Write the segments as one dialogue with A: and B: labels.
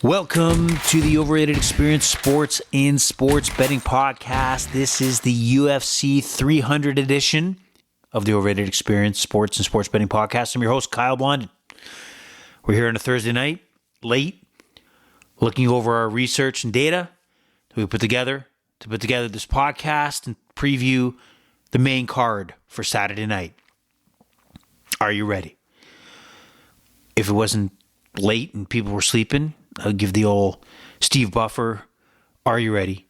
A: Welcome to the Overrated Experience Sports and Sports Betting Podcast. This is the UFC 300 edition of the Overrated Experience Sports and Sports Betting Podcast. I'm your host, Kyle Blondin. We're here on a Thursday night, late, looking over our research and data that we put together to put together this podcast and preview the main card for Saturday night. Are you ready? If it wasn't late and people were sleeping, I'll give the old Steve Buffer, are you ready?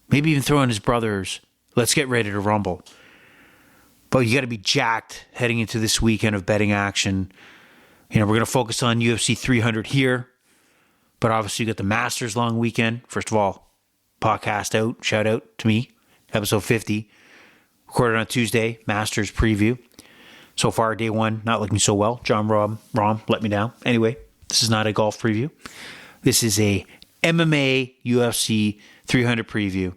A: Maybe even throw in his brothers, let's get ready to rumble. But you got to be jacked heading into this weekend of betting action. You know, we're going to focus on UFC 300 here, but obviously you got the Masters long weekend. First of all, podcast out, shout out to me, episode 50, recorded on Tuesday, Masters preview. So far, day one, not looking so well. John Rahm let me down. Anyway, this is not a golf preview. This is a MMA UFC 300 preview.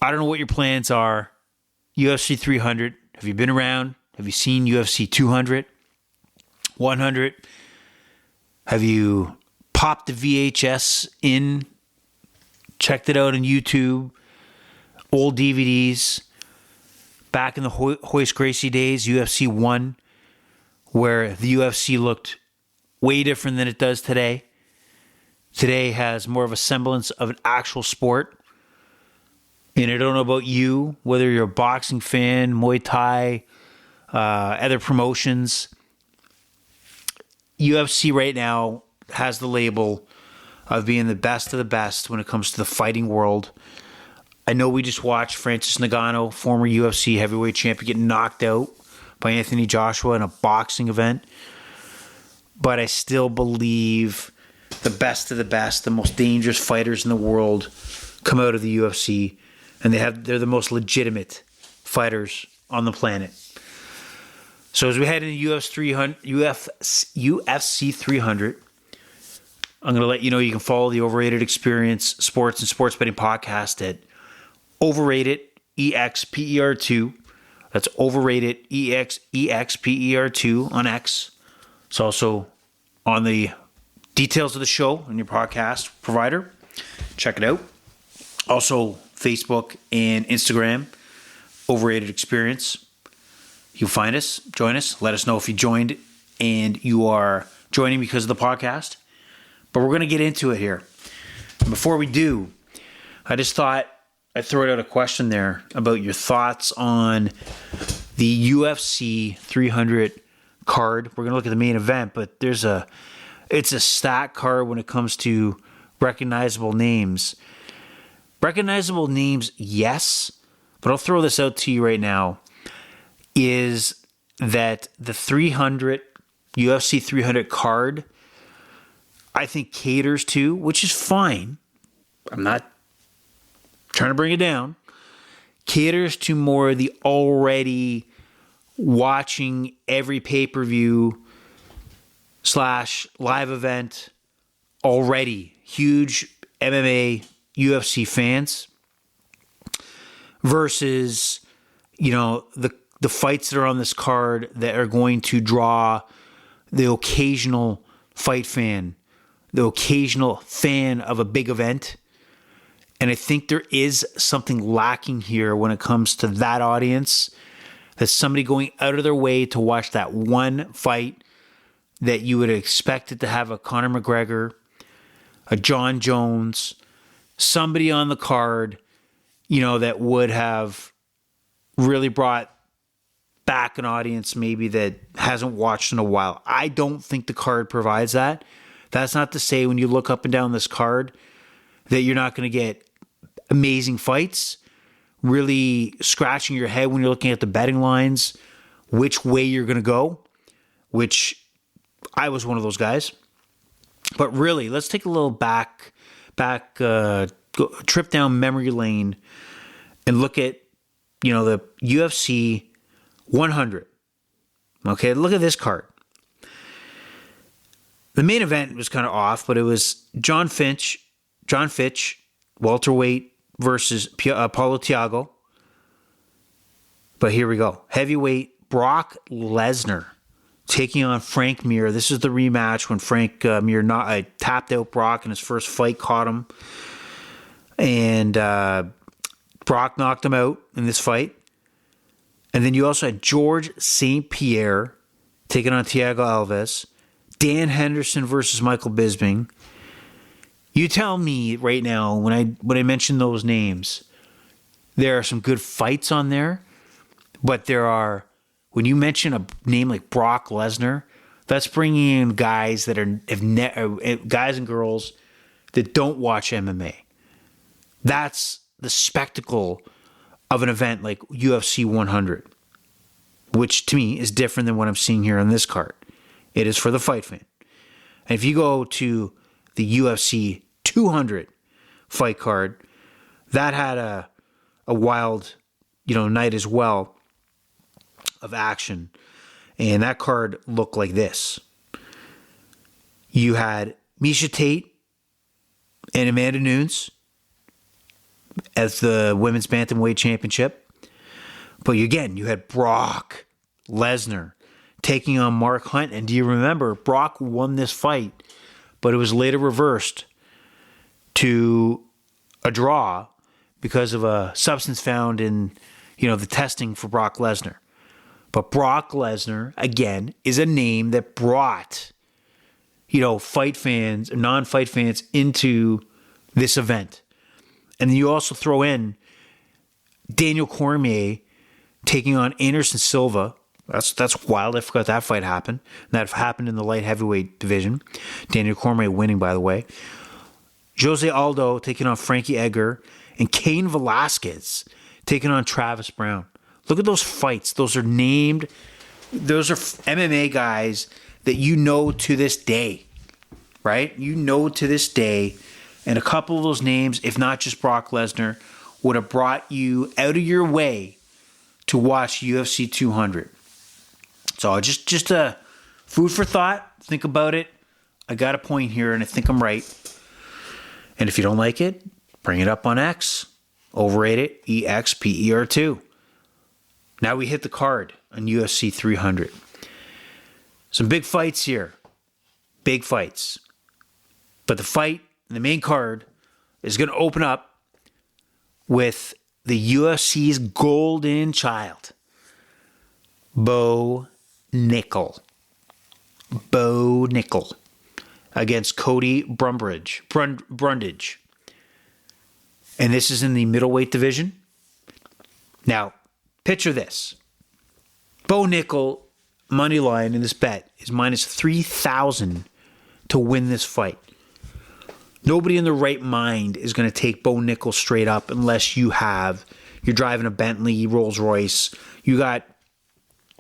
A: I don't know what your plans are. UFC 300, have you been around? Have you seen UFC 200? 100? Have you popped the VHS in, checked it out on YouTube, old DVDs, back in the Hoist Gracie days, UFC 1, where the UFC looked way different than it does today. Today has more of a semblance of an actual sport. And I don't know about you, whether you're a boxing fan, Muay Thai, other promotions. UFC right now has the label of being the best of the best when it comes to the fighting world. I know we just watched Francis Ngannou, former UFC heavyweight champion, get knocked out by Anthony Joshua in a boxing event. But I still believe the best of the best, the most dangerous fighters in the world come out of the UFC, and they're the most legitimate fighters on the planet. So as we head into UFC 300, I'm going to let you know you can follow the Overrated Experience Sports and Sports Betting Podcast at Overrated EXPER2. That's Overrated EXPER2 on X. It's also on the details of the show on your podcast provider. Check it out. Also, Facebook and Instagram, Overrated Experience. You'll find us, join us. Let us know if you joined and you are joining because of the podcast. But we're going to get into it here. Before we do, I just thought I'd throw out a question there about your thoughts on the UFC 300 card. We're going to look at the main event, but it's a stack card when it comes to recognizable names. Recognizable names, yes, but I'll throw this out to you right now, is that the UFC 300 card, I think caters to, which is fine. I'm not trying to bring it down. Caters to more of the already watching every pay-per-view / live event already huge MMA UFC fans versus, you know, the fights that are on this card that are going to draw the occasional fight fan, the occasional fan of a big event. And I think there is something lacking here when it comes to that audience. That's somebody going out of their way to watch that one fight that you would expect it to have a Conor McGregor, a John Jones, somebody on the card, you know, that would have really brought back an audience maybe that hasn't watched in a while. I don't think the card provides that. That's not to say when you look up and down this card that you're not going to get amazing fights. Really scratching your head when you're looking at the betting lines, which way you're going to go, which I was one of those guys. But really, let's take a little trip down memory lane and look at, you know, the UFC 100. Okay, look at this card. The main event was kind of off, but it was John Fitch, welterweight, versus Paulo Thiago. But here we go. Heavyweight, Brock Lesnar taking on Frank Mir. This is the rematch when Frank Mir tapped out Brock in his first fight, caught him. And Brock knocked him out in this fight. And then you also had George St. Pierre taking on Thiago Alves. Dan Henderson versus Michael Bisping. You tell me right now, when I mention those names, there are some good fights on there. But when you mention a name like Brock Lesnar, that's bringing in guys that are guys and girls that don't watch MMA. That's the spectacle of an event like UFC 100, which to me is different than what I'm seeing here on this card. It is for the fight fan. And if you go to the UFC 200 fight card, that had a wild, night as well of action. And that card looked like this. You had Miesha Tate and Amanda Nunes as the women's bantamweight championship. But again, you had Brock Lesnar taking on Mark Hunt. And do you remember, Brock won this fight, but it was later reversed to a draw because of a substance found in, the testing for Brock Lesnar. But Brock Lesnar, again, is a name that brought, fight fans, non-fight fans into this event. And then you also throw in Daniel Cormier taking on Anderson Silva. That's wild. I forgot that fight happened. That happened in the light heavyweight division. Daniel Cormier winning, by the way. Jose Aldo taking on Frankie Edgar. And Cain Velasquez taking on Travis Brown. Look at those fights. Those are named. Those are MMA guys that to this day. Right? To this day. And a couple of those names, if not just Brock Lesnar, would have brought you out of your way to watch UFC 200. So just a food for thought. Think about it. I got a point here, and I think I'm right. And if you don't like it, bring it up on X. Overrate it. EXPER2. Now we hit the card on UFC 300. Some big fights here. Big fights. But the main card is going to open up with the UFC's golden child, Bo Nickel. Bo Nickel against Cody Brundage. And this is in the middleweight division. Now, picture this. Bo Nickel, money line in this bet is minus 3,000 to win this fight. Nobody in their right mind is going to take Bo Nickel straight up unless you're driving a Bentley, Rolls Royce. You got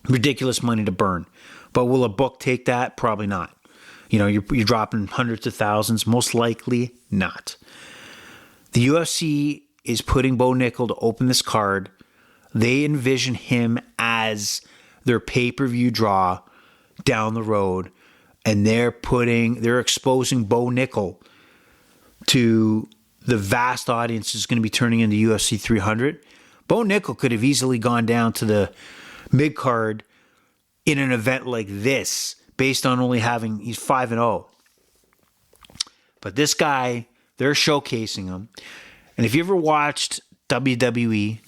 A: ridiculous money to burn. But will a book take that? Probably not. You're dropping hundreds of thousands. Most likely not. The UFC is putting Bo Nickel to open this card. They envision him as their pay-per-view draw down the road. And they're exposing Bo Nickel to the vast audience is going to be turning into UFC 300. Bo Nickel could have easily gone down to the mid-card in an event like this based on only he's 5-0. But this guy, they're showcasing him. And if you ever watched WWE,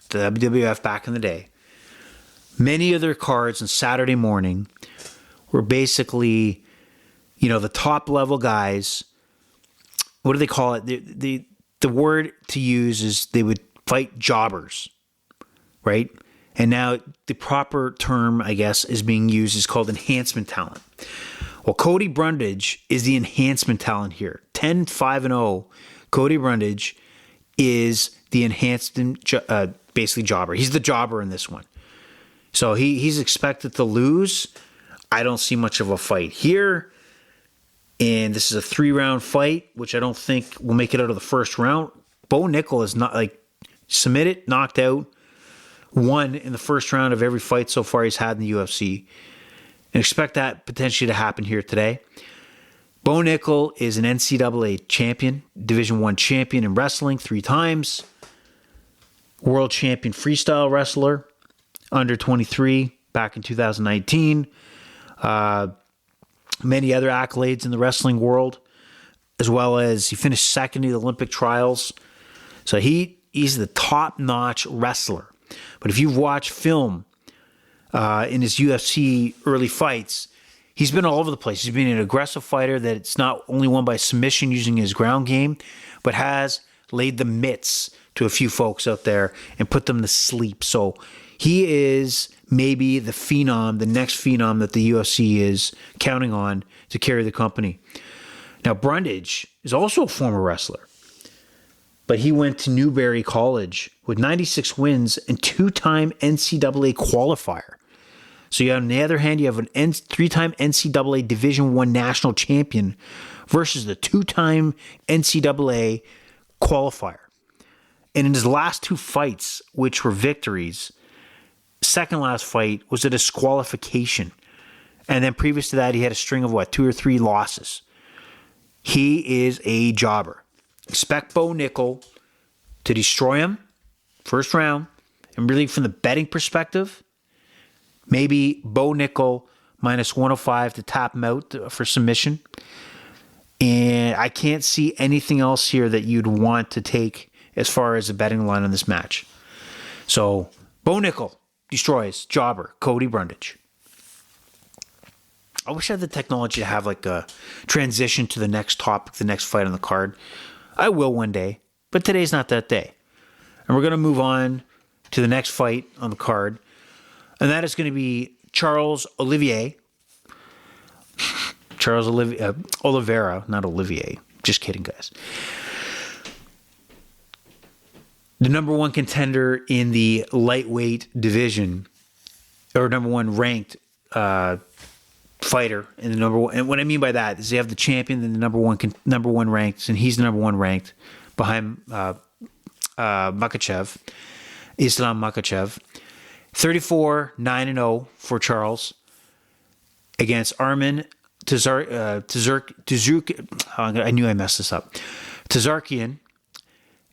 A: the WWF back in the day, many of their cards on Saturday morning were basically, the top level guys. What do they call it? The word to use is they would fight jobbers, right? And now the proper term, I guess, is being used is called enhancement talent. Well, Cody Brundage is the enhancement talent here. 10-5-0, Cody Brundage is the enhancement, basically jobber. He's the jobber in this one. So he's expected to lose. I don't see much of a fight here. And this is a 3-round fight, which I don't think will make it out of the first round. Bo Nickel is not submitted, knocked out, won in the first round of every fight so far he's had in the UFC. And expect that potentially to happen here today. Bo Nickel is an NCAA champion, Division I champion in wrestling 3 times, world champion freestyle wrestler, under 23 back in 2019. many other accolades in the wrestling world, as well as he finished second in the Olympic trials. So he's the top-notch wrestler. But if you've watched film in his UFC early fights, he's been all over the place. He's been an aggressive fighter that's not only won by submission using his ground game, but has laid the mitts to a few folks out there and put them to sleep. So he is maybe the phenom, the next phenom that the UFC is counting on to carry the company. Now, Brundage is also a former wrestler, but he went to Newberry College with 96 wins and two-time NCAA qualifier. So on the other hand, you have an three-time NCAA Division I national champion versus the two-time NCAA qualifier. And in his last two fights, which were victories, second last fight was a disqualification. And then previous to that, he had a string of 2 or 3 losses. He is a jobber. Expect Bo Nickel to destroy him first round. And really from the betting perspective, maybe Bo Nickel minus 105 to tap him out for submission. And I can't see anything else here that you'd want to take as far as the betting line on this match. So, Bo Nickel destroys jobber Cody Brundage. I wish I had the technology to have a transition to the next topic, the next fight on the card. I will one day, but today's not that day. And we're going to move on to the next fight on the card. And that is going to be Charles Oliveira. Oliveira, not Olivier. Just kidding, guys. The number one contender in the lightweight division, or number one ranked fighter in the number one. And what I mean by that is they have the champion and the number one ranked, and he's the number one ranked behind Makhachev, Islam Makhachev. 34-9-0 for Charles against Arman I knew I messed this up. Tazarkian.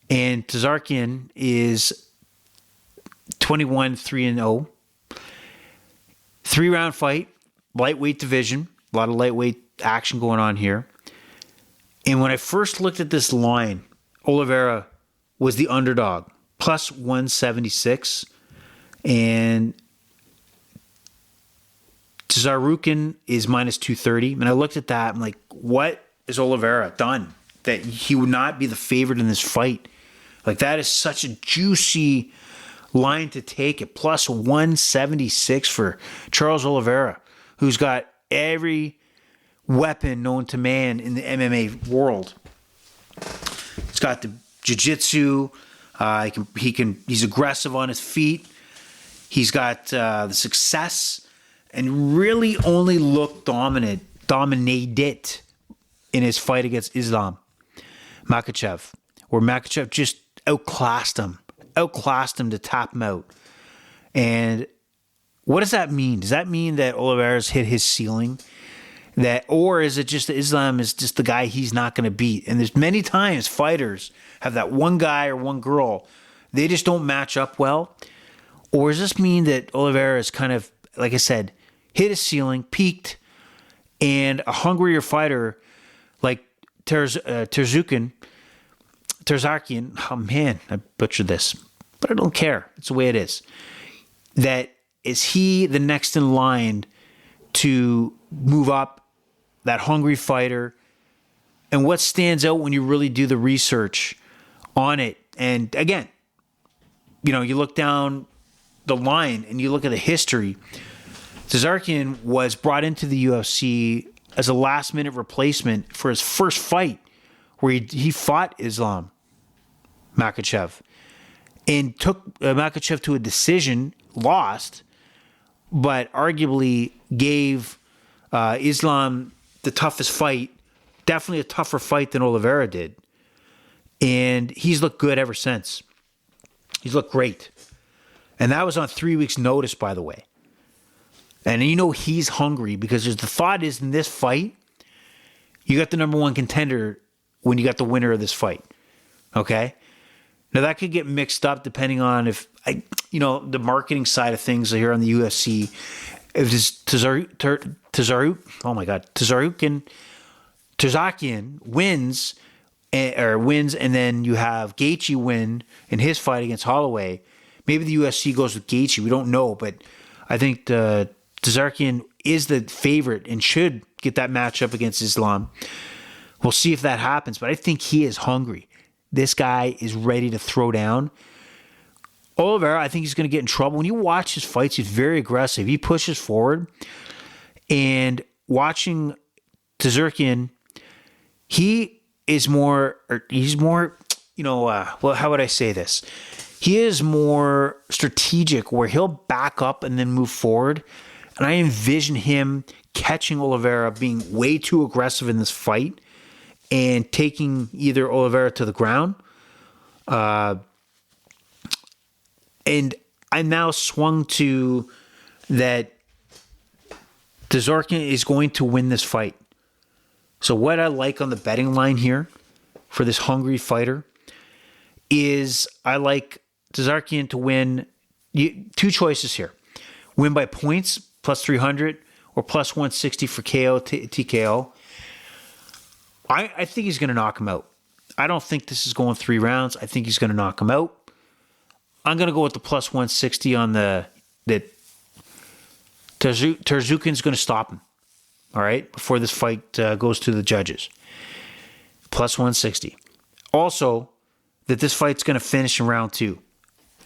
A: And Tazarkian is 21-3-0. 3-round fight, lightweight division. A lot of lightweight action going on here. And when I first looked at this line, Oliveira was the underdog, plus 176. And Tazarkian is minus 230. And I looked at that, I'm like, what is Oliveira done that he would not be the favorite in this fight? That is such a juicy line to take at plus 176 for Charles Oliveira, who's got every weapon known to man in the MMA world. He's got the jiu-jitsu. He's aggressive on his feet. He's got the success and really only looked dominated in his fight against Islam Makhachev, where Makhachev just outclassed him to tap him out. And what does that mean? Does that mean that Oliveira's hit his ceiling? Or is it just that Islam is just the guy he's not going to beat? And there's many times fighters have that one guy or one girl, they just don't match up well. Or does this mean that Oliveira is kind of, like I said, hit his ceiling, peaked, and a hungrier fighter like Tazarkian, oh man, I butchered this, but I don't care. It's the way it is. That is he the next in line to move up, that hungry fighter? And what stands out when you really do the research on it? And again, you look down the line and you look at the history. Tazarkian was brought into the UFC as a last-minute replacement for his first fight, where he fought Islam Makhachev and took Makhachev to a decision, lost, but arguably gave Islam the toughest fight, definitely a tougher fight than Oliveira did. And he's looked good ever since. He's looked great. And that was on 3 weeks' notice, by the way. And he's hungry because the thought is in this fight, you got the number one contender when you got the winner of this fight. Okay? Now, that could get mixed up depending on if, the marketing side of things here on the UFC. if this Tarzakian wins, and then you have Gaethje win in his fight against Holloway, maybe the UFC goes with Gaethje. We don't know, but I think Tarzakian is the favorite and should get that matchup against Islam. We'll see if that happens, but I think he is hungry. This guy is ready to throw down. Oliveira, I think he's going to get in trouble. When you watch his fights, he's very aggressive. He pushes forward. And watching Tarzakian, he's more, how would I say this? He is more strategic where he'll back up and then move forward. And I envision him catching Oliveira being way too aggressive in this fight and taking either Oliveira to the ground. And I'm now swung to that Tarzakian is going to win this fight. So what I like on the betting line here for this hungry fighter is I like Tarzakian to win. Two choices here. Win by points, plus 300, or plus 160 for KO, TKO. I think he's going to knock him out. I don't think this is going 3 rounds. I think he's going to knock him out. I'm going to go with the plus 160 on that Tarzakian's going to stop him. All right, before this fight goes to the judges. Plus 160. Also, that this fight's going to finish in round 2.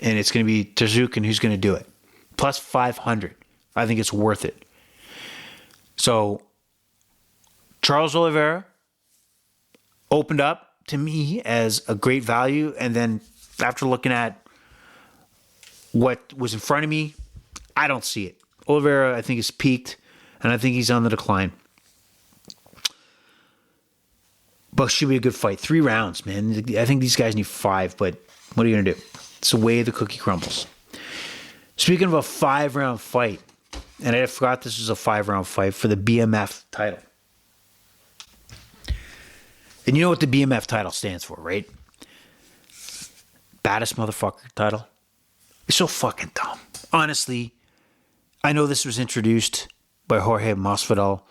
A: And it's going to be Tarzakian who's going to do it. Plus 500. I think it's worth it. So, Charles Oliveira opened up to me as a great value. And then after looking at what was in front of me, I don't see it. Oliveira, I think, is peaked, and I think he's on the decline. But should be a good fight. 3 rounds, man. I think these guys need 5, but what are you going to do? It's the way the cookie crumbles. Speaking of a 5-round fight, and I forgot this was a 5-round fight for the BMF title. And you know what the BMF title stands for, right? Baddest motherfucker title. It's so fucking dumb. Honestly, I know this was introduced by Jorge Masvidal.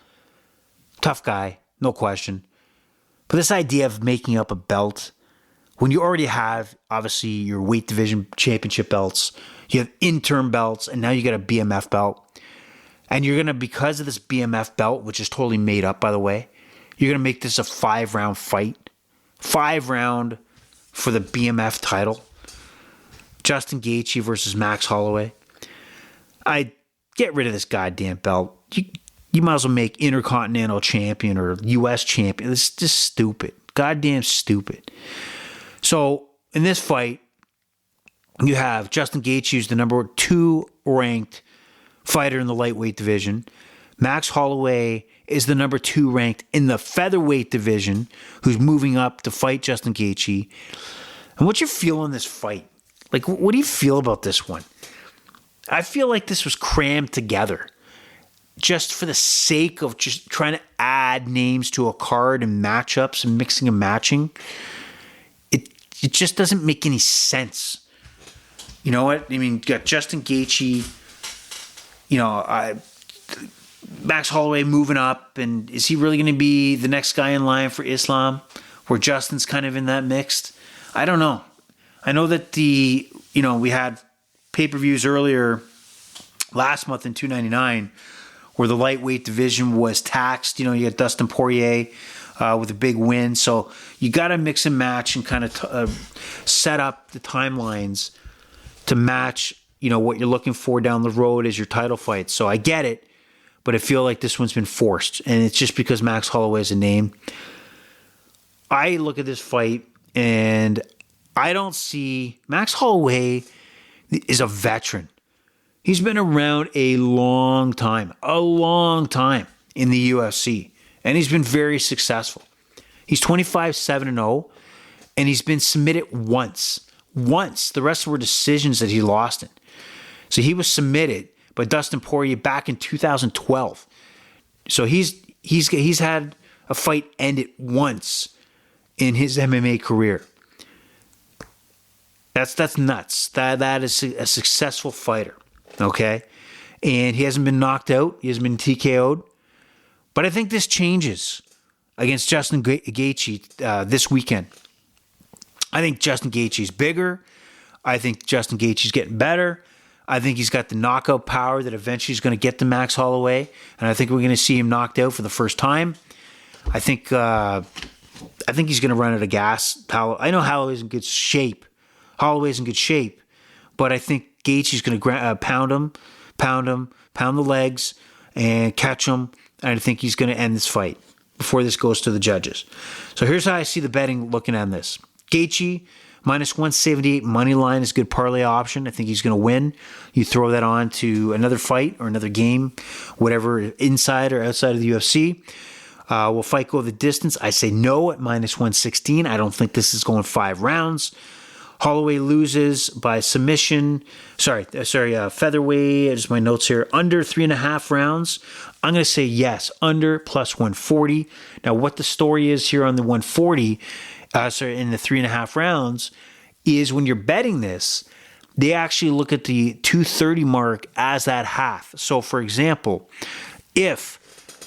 A: Tough guy, no question. But this idea of making up a belt, when you already have, obviously, your weight division championship belts, you have interim belts, and now you got a BMF belt. And you're going to, because of this BMF belt, which is totally made up, by the way, you're going to make this a 5-round fight. 5-round for the BMF title. Justin Gaethje versus Max Holloway. I get rid of this goddamn belt. You might as well make Intercontinental Champion or U.S. Champion. It's just stupid. Goddamn stupid. So, in this fight, you have Justin Gaethje, who's the number 2 ranked fighter in the lightweight division. Max Holloway is the number 2 ranked in the featherweight division, who's moving up to fight Justin Gaethje. And what's your feel on this fight? Like, what do you feel about this one? I feel like this was crammed together just for the sake of just trying to add names to a card and matchups and mixing and matching. It just doesn't make any sense. You know what? I mean, you got Justin Gaethje, Max Holloway moving up, and is he really going to be the next guy in line for Islam, where Justin's kind of in that mixed? I don't know. I know that we had pay-per-views earlier last month in $299 where the lightweight division was taxed. You got Dustin Poirier with a big win. So you got to mix and match and kind of set up the timelines to match, what you're looking for down the road as your title fight. So I get it, but I feel like this one's been forced. And it's just because Max Holloway is a name. I look at this fight and I don't see Max Holloway is a veteran. He's been around a long time in the UFC, and he's been very successful. He's 25-7-0, and he's been submitted once. The rest were decisions that he lost in. So he was submitted by Dustin Poirier back in 2012. So he's had a fight ended once in his MMA career. That's nuts. That is a successful fighter, okay? and he hasn't been knocked out. He hasn't been TKO'd. But I think this changes against Justin Gaethje this weekend. I think Justin Gaethje's bigger. I think Justin Gaethje's getting better. I think he's got the knockout power that eventually is going to get to Max Holloway, and I think we're going to see him knocked out for the first time. I think he's going to run out of gas. I know Holloway's in good shape. But I think Gaethje's going to pound the legs, and catch him. And I think he's going to end this fight before this goes to the judges. So here's how I see the betting looking at this. Gaethje, minus 178 money line is a good parlay option. I think he's going to win. You throw that on to another fight or another game, whatever, inside or outside of the UFC. Will fight go the distance? I say no at minus 116. I don't think this is going 5 rounds. Holloway loses by submission. Featherweight. Just my notes here. Under 3.5 rounds. I'm going to say yes. Under plus 140. Now, what the story is here on the 140, in the 3.5 rounds, is when you're betting this, they actually look at the 230 mark as that half. So, for example, if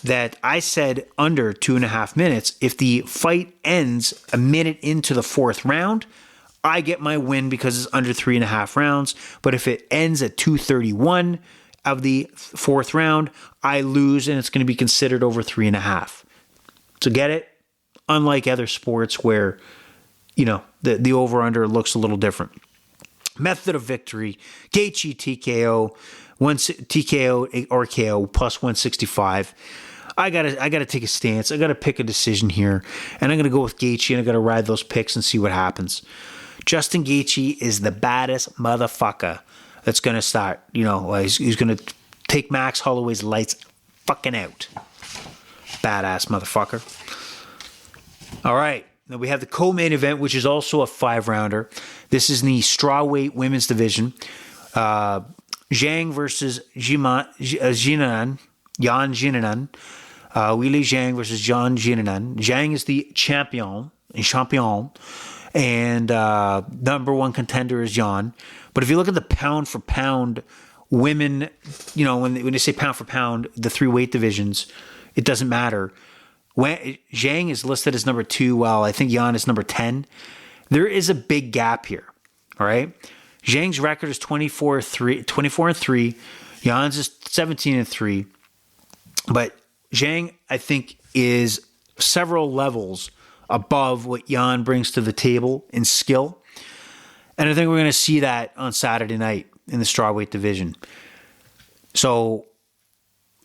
A: that I said under 2.5 minutes, if the fight ends a minute into the 4th round, I get my win because it's under 3.5 rounds. But if it ends at 2:31 of the 4th round, I lose, and it's going to be considered over 3.5. So get it? Unlike other sports where, the over-under looks a little different. Method of victory, Gaethje TKO, TKO or KO plus 165. I gotta take a stance. I gotta pick a decision here, and I'm gonna go with Gaethje, and I gotta ride those picks and see what happens. Justin Gaethje is the baddest motherfucker that's going to start. He's going to take Max Holloway's lights fucking out. Badass motherfucker. All right. Now we have the co-main event, which is also a 5-rounder. This is in the strawweight women's division. Zhang versus Jinan. Yan Jinan. Weili Zhang versus Yan Jinan. Zhang is the champion. And number 1 contender is Yan. But if you look at the pound for pound women, when they say pound for pound, the 3 weight divisions, it doesn't matter. Zhang is listed as number 2, while I think Yan is number 10. There is a big gap here. All right. Zhang's record is 24-3. Yan's is 17-3. But Zhang, I think, is several levels above what Yan brings to the table in skill. And I think we're going to see that on Saturday night in the strawweight division. So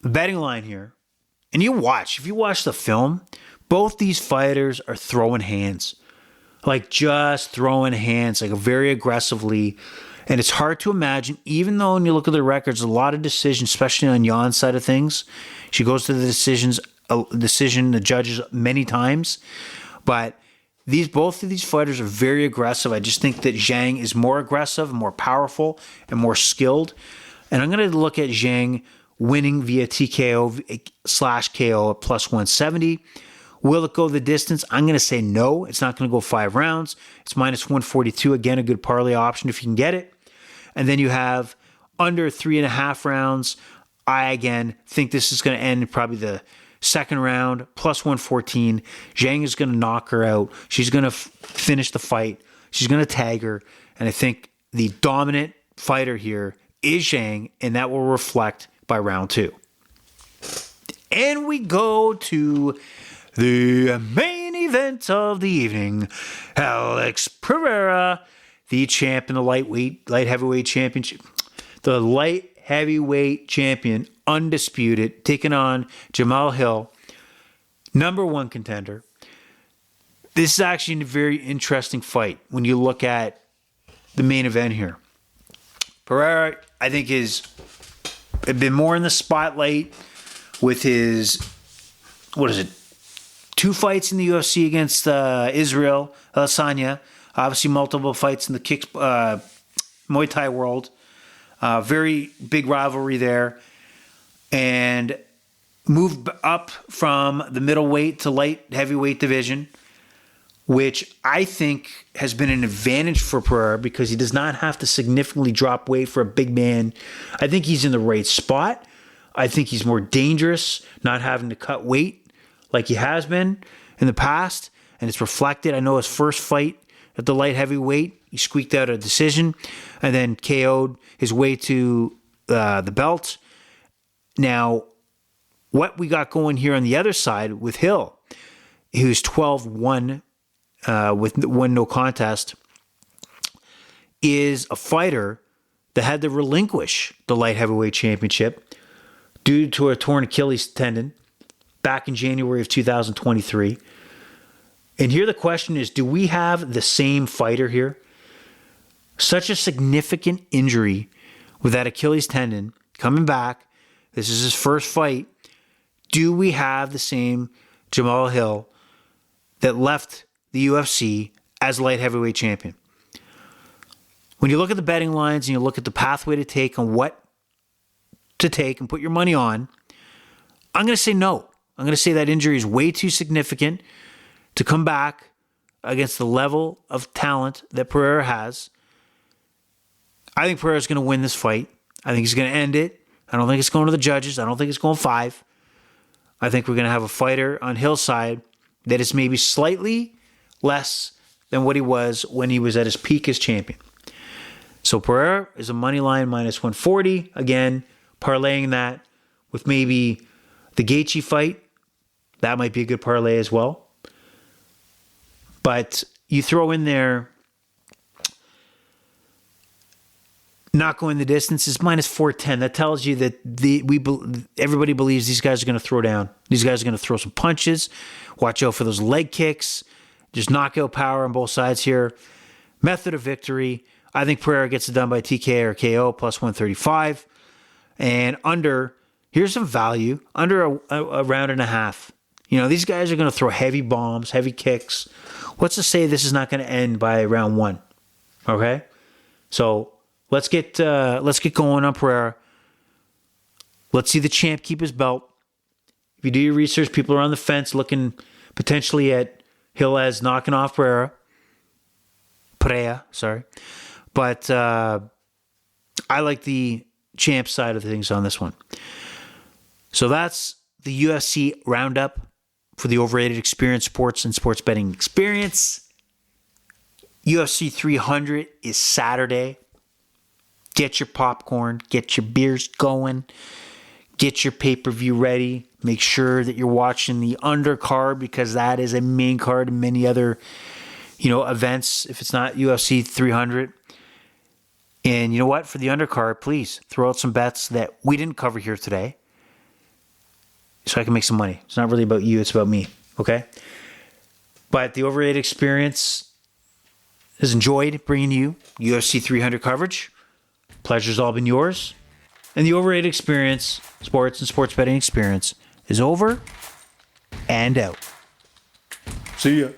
A: the betting line here, and if you watch the film, both these fighters are throwing hands. Just throwing hands, very aggressively. And it's hard to imagine, even though when you look at the records, a lot of decisions, especially on Yan's side of things. She goes to the judges many times. But both of these fighters are very aggressive. I just think that Zhang is more aggressive, more powerful, and more skilled. And I'm going to look at Zhang winning via TKO/KO at plus 170. Will it go the distance? I'm going to say no. It's not going to go 5 rounds. It's minus 142. Again, a good parlay option if you can get it. And then you have under 3.5 rounds. I, again, think this is going to end probably the 2nd round, plus 114. Zhang is going to knock her out. She's going to finish the fight. She's going to tag her. And I think the dominant fighter here is Zhang, and that will reflect by round 2. And we go to the main event of the evening. Alex Pereira, the champ in the light heavyweight championship. The light heavyweight champion, undisputed, taking on Jamahal Hill, number 1 contender. This is actually a very interesting fight when you look at the main event here. Pereira, I think, has been more in the spotlight with his, 2 fights in the UFC against Israel Adesanya. Obviously, multiple fights in the Muay Thai world. Very big rivalry there. And moved up from the middleweight to light heavyweight division. which I think has been an advantage for Pereira because he does not have to significantly drop weight for a big man. I think he's in the right spot. I think he's more dangerous not having to cut weight like he has been in the past, and it's reflected. I know his first fight at the light heavyweight, he squeaked out a decision and then KO'd his way to the belt. Now, what we got going here on the other side with Hill, he was 12-1 with one no contest, is a fighter that had to relinquish the light heavyweight championship due to a torn Achilles tendon back in January of 2023. And here the question is, do we have the same fighter here? Such a significant injury with that Achilles tendon coming back. This is his first fight. Do we have the same Jamahal Hill that left the UFC as light heavyweight champion? When you look at the betting lines and you look at the pathway to take on what to take and put your money on, I'm going to say no. I'm going to say that injury is way too significant to come back against the level of talent that Pereira has. I think Pereira's going to win this fight. I think he's going to end it. I don't think it's going to the judges. I don't think it's going 5. I think we're going to have a fighter on Hill's side that is maybe slightly less than what he was when he was at his peak as champion. So Pereira is a money line minus 140. Again, parlaying that with maybe the Gaethje fight. That might be a good parlay as well. But you throw in there not going the distance is minus 410. That tells you that everybody believes these guys are going to throw down. These guys are going to throw some punches. Watch out for those leg kicks. Just knockout power on both sides here. Method of victory. I think Pereira gets it done by TK or KO plus 135. And under, here's some value, under a round and a half. You know, these guys are going to throw heavy bombs, heavy kicks. What's to say this is not going to end by round 1? Okay? So let's get going on Pereira. Let's see the champ keep his belt. If you do your research, people are on the fence looking potentially at Hill as knocking off Pereira, sorry. But I like the champ side of things on this one. So that's the UFC roundup for the Overrated Experience Sports and Sports Betting Experience. UFC 300 is Saturday. Get your popcorn, get your beers going, get your pay-per-view ready. Make sure that you're watching the undercard because that is a main card in many other, events if it's not UFC 300. And you know what? For the undercard, please throw out some bets that we didn't cover here today so I can make some money. It's not really about you, it's about me, okay? But the Overrated Experience has enjoyed bringing you UFC 300 coverage. Pleasure's all been yours. And the Overrated Experience, sports and sports betting experience, is over and out.
B: See ya.